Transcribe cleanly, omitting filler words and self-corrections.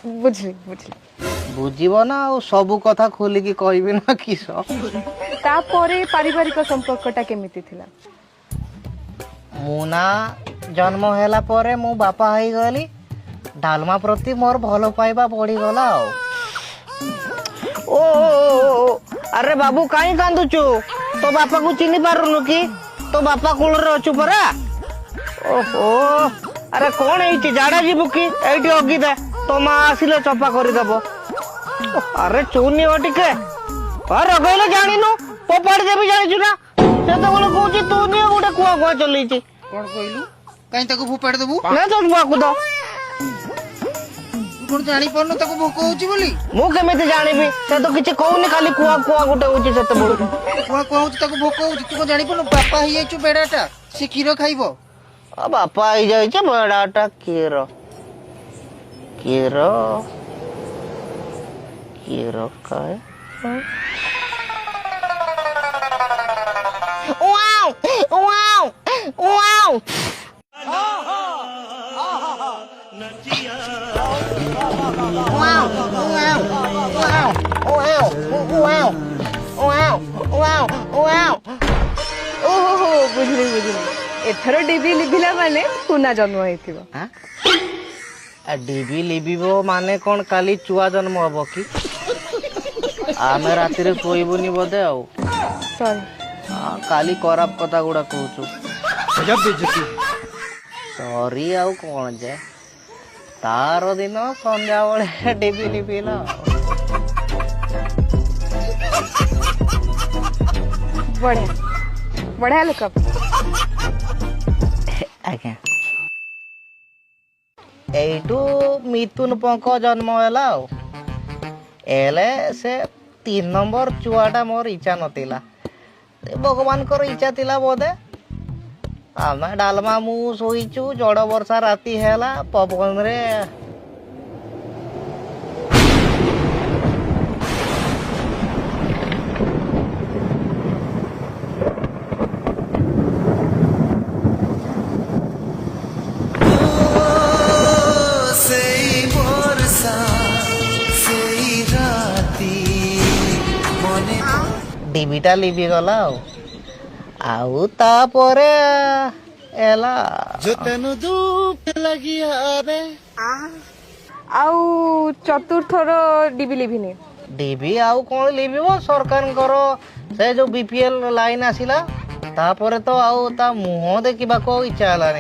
बुझली बुझली बुझीब ना आ सब कथा खोलिकी कहबी ना किस तापरे पारिवारिक संपर्कटा केमिति थिला मुना जन्म हैला परे मु बापा हाई गली डालमा प्रति मोर भल पाइबा बढ़ी गला ओ अरे बाबू काई कांदुचु तो बापा को चिन्ह पारुनु कि तो बापा कूल रे अछु परा ओहो अरे कौन है जाड़ा जीवु कि एठी अगी दे तो माँ आसिले चपा कर दब अरे चुनी हो टिके अरे गइले जानिनु पोपाड़ी देबी जानिछु ना से तो बोले कहूची तू नहीं गोटे कुआ कुआ चलैछि कौन कहलु काई ताको फोपाड़ देबू ना तो बाकू दो कौन जानी पारनु ताको भोक होउची बोली मु केमिति जानिबी से तो किछि कहूनी खाली कुआ कुआ गोटे होउछि सेते बोलू कुआ कुआ होउची ताको भोक होउची तू को जानी पारनु पापा ही आइछु बेडाटा से खीर खाइबो आ बापा आई जाय छे बड़ाटा कीरो कीरो कीरो काय वाओ वाओ वाओ ओहो बुझली बुझली एथर डीबी लिभिला माने पुना जन्म होइथिबो डीबी लिबिबो माने कौन काली चुआ जन्म हबो कि आमे राति रे सोइबुनी बोधे आउ सॉरी काली खराब कथा गुड़ा कहूचु गजब बेइज्जती सॉरी आउ कौन जे तार दिन संध्या बेले डीबी लिबिला बढ़िया बढ़िया लोक आज्ञा एइटू मिथुन पंख जन्म हैला एले से 3 नंबर चुआटा मोर इच्छा नथिला भगवान कर इच्छा थिला बोधे आमे डालमा मु सोईचु जड़ वर्षा राति हैला पवन रे डिबिटा लिबि गला आउ तापरे एला जतनु दुख लगिया रे आउ चतुर्थ रो डीबी लिभिनी डिबी आउ कौन लिबिबो सरकार से जो बीपीएल लाइन आसिला तापरे तो आउ ता मुह देखा को इच्छा हलानी